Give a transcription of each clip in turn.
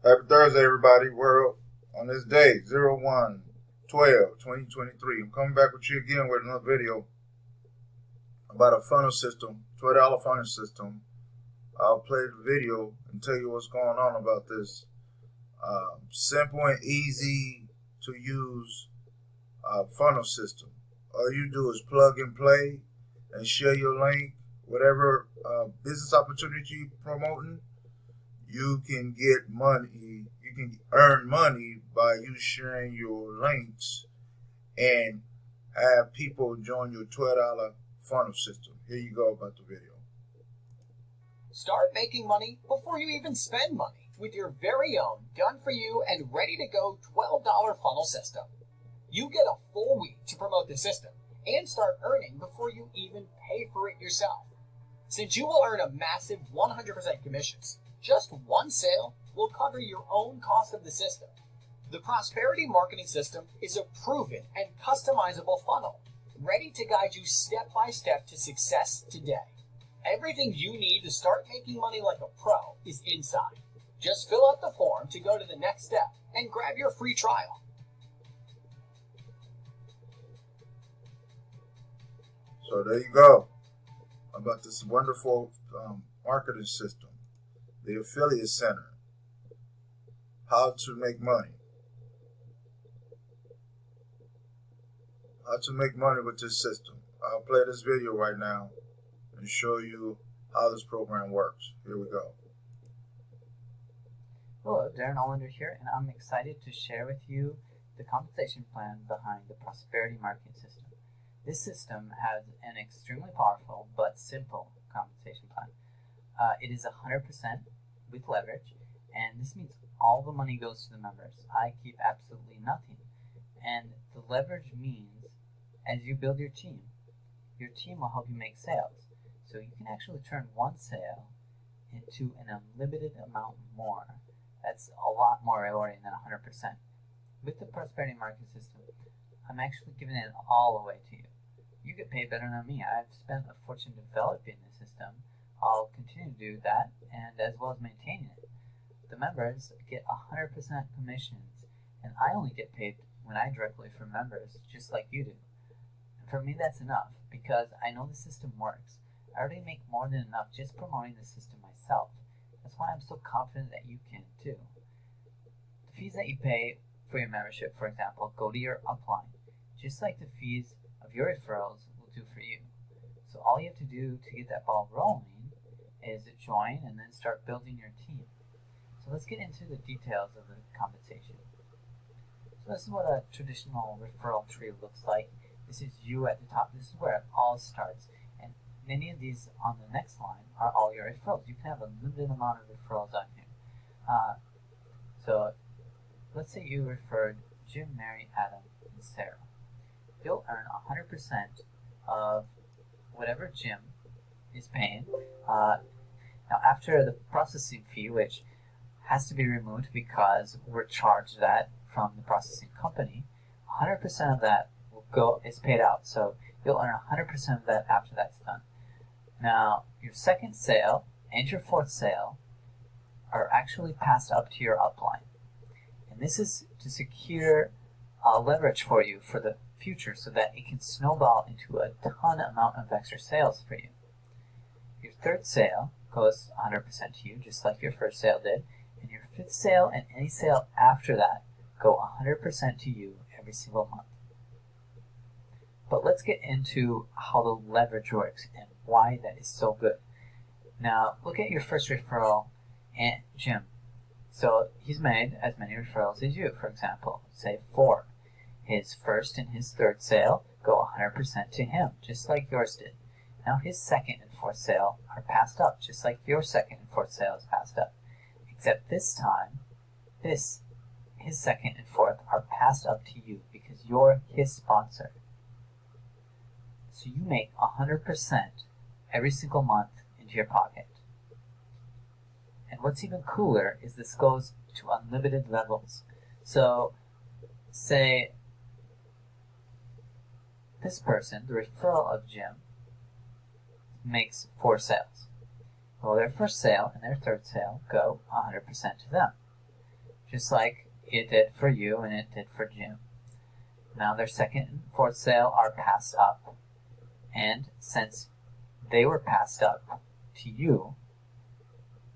Happy Thursday, everybody, world. On this day, 01/12/2023, I'm coming back with you again with another video about a funnel system, $12 funnel system. I'll play the video and tell you what's going on about this simple and easy to use funnel system. All you do is plug and play and share your link, whatever business opportunity you're promoting. You can get money, you can earn money by you sharing your links and have people join your $12 funnel system. Here you go about the video. Start making money before you even spend money with your very own done for you and ready to go $12 funnel system. You get a full week to promote the system and start earning before you even pay for it yourself. Since you will earn a massive 100% commissions, just one sale will cover your own cost of the system. The Prosperity Marketing System is a proven and customizable funnel, ready to guide you step by step to success today. Everything you need to start making money like a pro is inside. Just fill out the form to go to the next step and grab your free trial. So there you go about this wonderful marketing system. The Affiliate Center. How to make money. How to make money with this system. I'll play this video right now and show you how this program works. Here we go. Hello, Darren Allender here, and I'm excited to share with you the compensation plan behind the Prosperity Marketing System. This system has an extremely powerful but simple compensation plan. It is 100% with leverage, and this means all the money goes to the members. I keep absolutely nothing. And the leverage means as you build your team will help you make sales. So you can actually turn one sale into an unlimited amount more. That's a lot more rewarding than 100%. With the Prosperity Marketing System, I'm actually giving it all away to you. You get paid better than me. I've spent a fortune developing the system. I'll continue to do that, and as well as maintaining it. The members get 100% commissions, and I only get paid when I directly from members, just like you do. And for me, that's enough, because I know the system works. I already make more than enough just promoting the system myself. That's why I'm so confident that you can too. The fees that you pay for your membership, for example, go to your upline, just like the fees of your referrals will do for you. So all you have to do to get that ball rolling is join and then start building your team. So let's get into the details of the compensation. So this is what a traditional referral tree looks like. This is you at the top. This is where it all starts. And many of these on the next line are all your referrals. You can have a limited amount of referrals on here. So let's say you referred Jim, Mary, Adam, and Sarah. You'll earn 100% of whatever Jim is paying. Now after the processing fee, which has to be removed because we're charged that from the processing company, 100% of that is paid out. So you'll earn 100% of that after that's done. Now your second sale and your fourth sale are actually passed up to your upline. And this is to secure leverage for you for the future so that it can snowball into a ton amount of extra sales for you. Your third sale goes 100% to you, just like your first sale did, and your fifth sale and any sale after that go 100% to you every single month. But let's get into how the leverage works and why that is so good. Now, look at your first referral, Aunt Jim. So he's made as many referrals as you, for example, say 4. His first and his third sale go 100% to him, just like yours did. Now his second and fourth sale are passed up, just like your second and fourth sale is passed up. Except this time, his second and fourth are passed up to you because you're his sponsor. So you make 100% every single month into your pocket. And what's even cooler is this goes to unlimited levels. So say this person, the referral of Jim, makes 4 sales. Well, their first sale and their third sale go 100% to them. just like it did for you and it did for Jim. Now their second and fourth sale are passed up, and since they were passed up to you,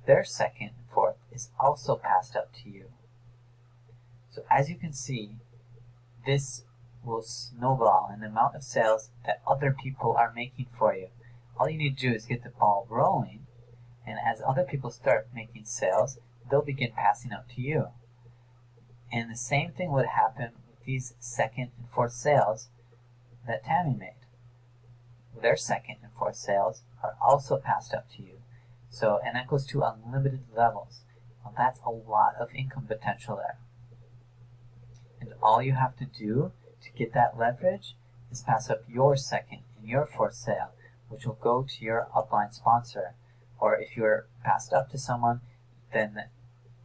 their second and fourth is also passed up to you. So as you can see, this will snowball in the amount of sales that other people are making for you. All you need to do is get the ball rolling, and as other people start making sales, they'll begin passing up to you. And the same thing would happen with these second and fourth sales that Tammy made. Their second and fourth sales are also passed up to you. So, and that goes to unlimited levels. Well, that's a lot of income potential there. And all you have to do to get that leverage is pass up your second and your fourth sale, which will go to your upline sponsor. Or if you're passed up to someone, then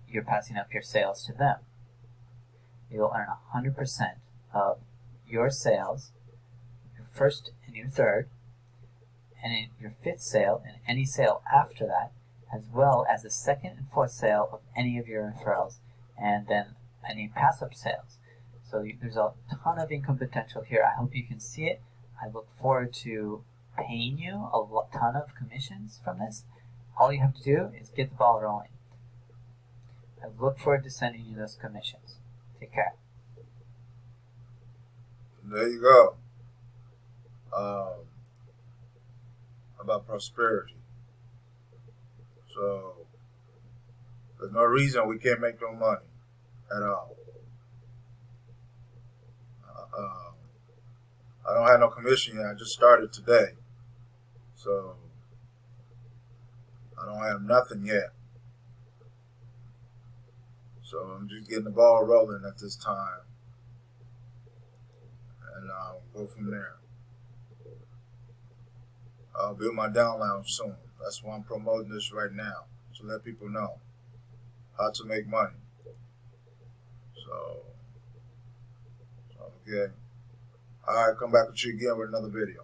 you're passing up your sales to them. You'll earn 100% of your sales, your first and your third, and in your fifth sale and any sale after that, as well as the second and fourth sale of any of your referrals, and then any pass-up sales. So there's a ton of income potential here. I hope you can see it. I look forward to paying you a ton of commissions from this. All you have to do is get the ball rolling. I look forward to sending you those commissions. Take care. There you go. About prosperity. So there's no reason we can't make no money at all. I don't have no commission yet. I just started today. So I don't have nothing yet. So I'm just getting the ball rolling at this time. And I'll go from there. I'll build my down lounge soon. That's why I'm promoting this right now, to let people know how to make money. So okay. All right, come back with you again with another video.